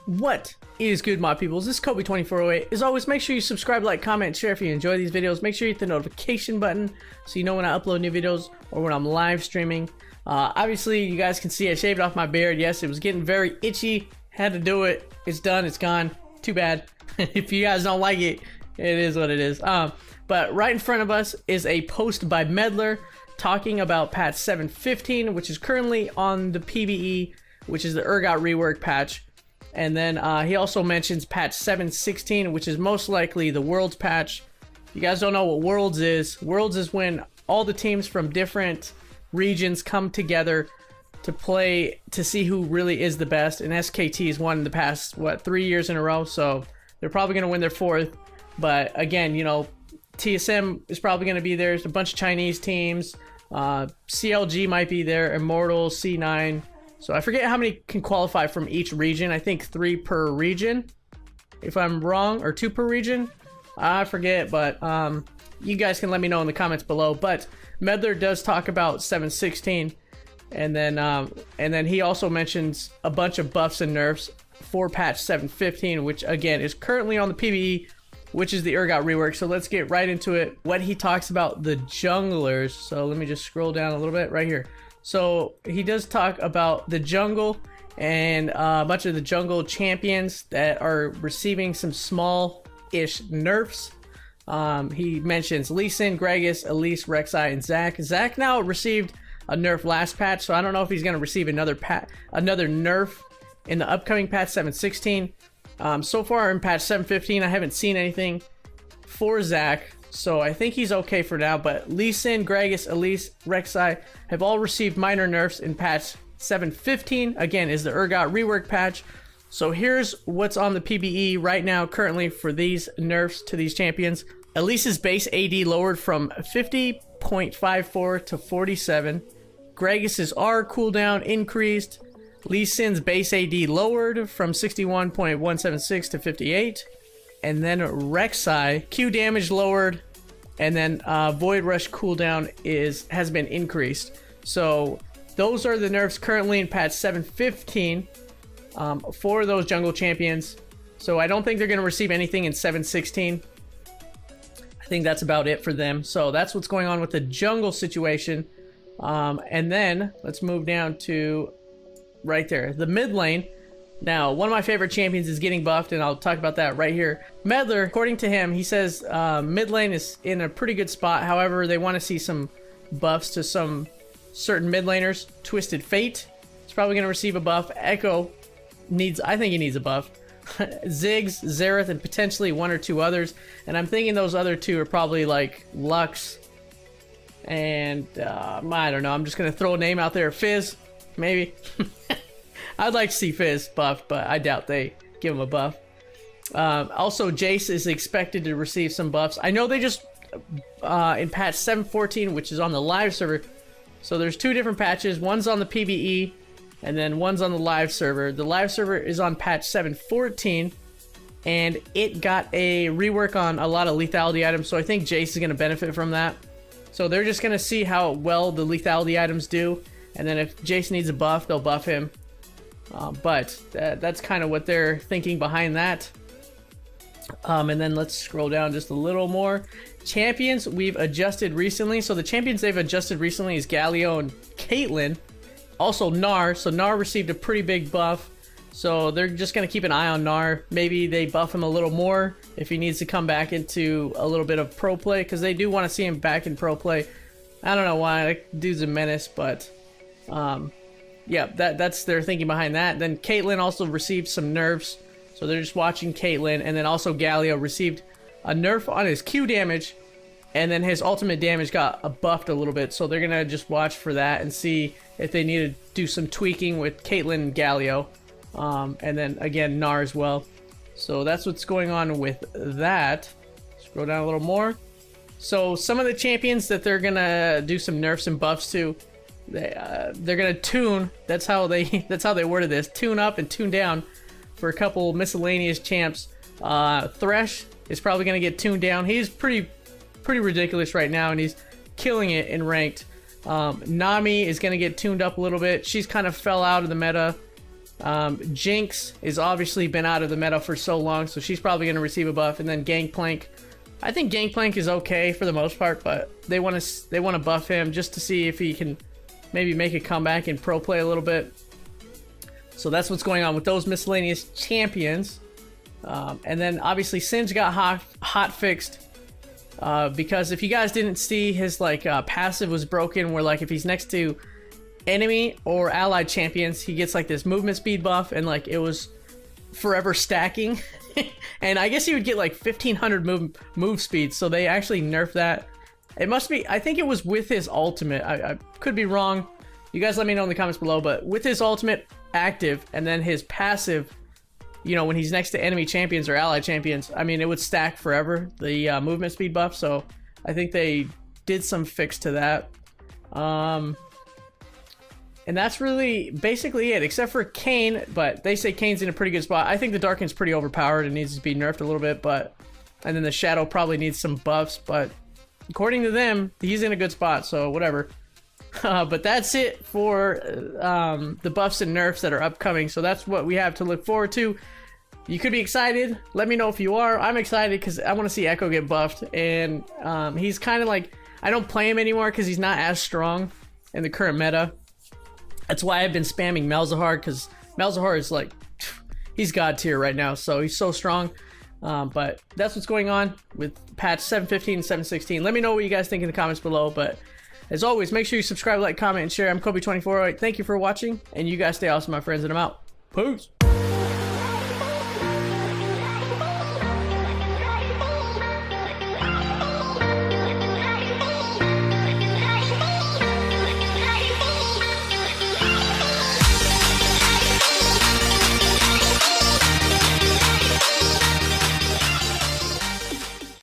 What is good, my peoples? This is Kobe2408. As always, make sure you subscribe, like, comment, share if you enjoy these videos. Make sure you hit the notification button so you know when I upload new videos or when I'm live streaming. Obviously, you guys can see I shaved off my beard. Yes, it was getting very itchy. Had to do it. It's done. It's gone. Too bad. If you guys don't like it, it is what it is. But right in front of us is a post by Meddler talking about patch 7.15, which is currently on the PvE, which is the Urgot rework patch. And then he also mentions patch 7.16, which is most likely the Worlds patch. If you guys don't know what Worlds is when all the teams from different regions come together to play to see who really is the best. And SKT has won the past, 3 years in a row, so they're probably going to win their fourth. But again, you know, TSM is probably going to be there. There's a bunch of Chinese teams. CLG might be there, Immortal, C9. So I forget how many can qualify from each region. I think 3 per region, if I'm wrong, or 2 per region. I forget, but you guys can let me know in the comments below. But Meddler does talk about 7.16, and then he also mentions a bunch of buffs and nerfs for patch 7.15, which again is currently on the PvE, which is the Urgot rework. So let's get right into it. What he talks about the junglers. So let me just scroll down a little bit right here. So he does talk about the jungle and a bunch of the jungle champions that are receiving some small-ish nerfs. He mentions Lee Sin, Gragas, Elise, Rek'Sai, and Zac. Zac now received a nerf last patch, so I don't know if he's going to receive another nerf in the upcoming patch 7.16. So far in patch 7.15, I haven't seen anything for Zac. So I think he's okay for now, but Lee Sin, Gragas, Elise, Rek'Sai have all received minor nerfs in patch 7.15. Again, is the Urgot rework patch. So here's what's on the PvE right now currently for these nerfs to these champions. Elise's base AD lowered from 50.54 to 47. Gragas's R cooldown increased. Lee Sin's base AD lowered from 61.176 to 58. And then Rek'Sai, Q damage lowered, and then Void Rush cooldown has been increased. So those are the nerfs currently in patch 7.15 for those jungle champions. So I don't think they're going to receive anything in 7.16. I think that's about it for them. So that's what's going on with the jungle situation. And then let's move down to right there, the mid lane. Now, one of my favorite champions is getting buffed, and I'll talk about that right here. Meddler, according to him, he says mid lane is in a pretty good spot. However, they want to see some buffs to some certain mid laners. Twisted Fate is probably going to receive a buff. Ekko I think he needs a buff. Ziggs, Xerath, and potentially 1 or 2 others. And I'm thinking those other 2 are probably like Lux and I don't know. I'm just going to throw a name out there. Fizz, maybe. I'd like to see Fizz buffed, but I doubt they give him a buff. Also, Jace is expected to receive some buffs. I know they just, in patch 7.14, which is on the live server. So there's 2 different patches. One's on the PvE, and then one's on the live server. The live server is on patch 7.14, and it got a rework on a lot of lethality items. So I think Jace is going to benefit from that. So they're just going to see how well the lethality items do. And then if Jace needs a buff, they'll buff him. But that's kind of what they're thinking behind that. And then let's scroll down just a little more. Champions we've adjusted recently. So the champions they've adjusted recently is Galio and Caitlyn. Also Gnar. So Gnar received a pretty big buff. So they're just going to keep an eye on Gnar. Maybe they buff him a little more if he needs to come back into a little bit of pro play, because they do want to see him back in pro play. I don't know why. That dude's a menace, but yeah, that's their thinking behind that. Then Caitlyn also received some nerfs, so they're just watching Caitlyn. And then also Galio received a nerf on his Q damage, and then his ultimate damage got buffed a little bit. So they're gonna just watch for that and see if they need to do some tweaking with Caitlyn and Galio, and then again Gnar as well. So that's what's going on with that. Scroll down a little more. So some of the champions that they're gonna do some nerfs and buffs to, they're gonna tune. That's how they worded this. Tune up and tune down for a couple miscellaneous champs. Thresh is probably gonna get tuned down. He's pretty ridiculous right now, and he's killing it in ranked. Nami is gonna get tuned up a little bit. She's kind of fell out of the meta. Jinx is obviously been out of the meta for so long, so she's probably going to receive a buff. And then Gangplank, I think Gangplank is okay for the most part, but they want to buff him just to see if he can maybe make a comeback and pro play a little bit. So that's what's going on with those miscellaneous champions. And then obviously Singe got hot fixed because if you guys didn't see, his like passive was broken, where like if he's next to enemy or allied champions, he gets like this movement speed buff, and like it was forever stacking. And I guess he would get like 1500 move speed, so they actually nerfed that. It must be, I think it was with his ultimate. I could be wrong. You guys let me know in the comments below, but with his ultimate active and then his passive, you know, when he's next to enemy champions or allied champions, I mean, it would stack forever, the movement speed buff. So I think they did some fix to that. And that's really basically it, except for Kane, but they say Kane's in a pretty good spot. I think the Darken's pretty overpowered and needs to be nerfed a little bit, but and then the Shadow probably needs some buffs, but according to them, he's in a good spot, so whatever. But that's it for the buffs and nerfs that are upcoming, so that's what we have to look forward to. You could be excited. Let me know if you are. I'm excited because I want to see Ekko get buffed, and he's kind of like, I don't play him anymore because he's not as strong in the current meta. That's why I've been spamming Malzahar, because Malzahar is like, he's god tier right now, so he's so strong. But that's what's going on with patch 7.15 and 7.16. Let me know what you guys think in the comments below, but as always, make sure you subscribe, like, comment, and share. I'm Kobe2408. Thank you for watching, and you guys stay awesome, my friends, and I'm out. Peace.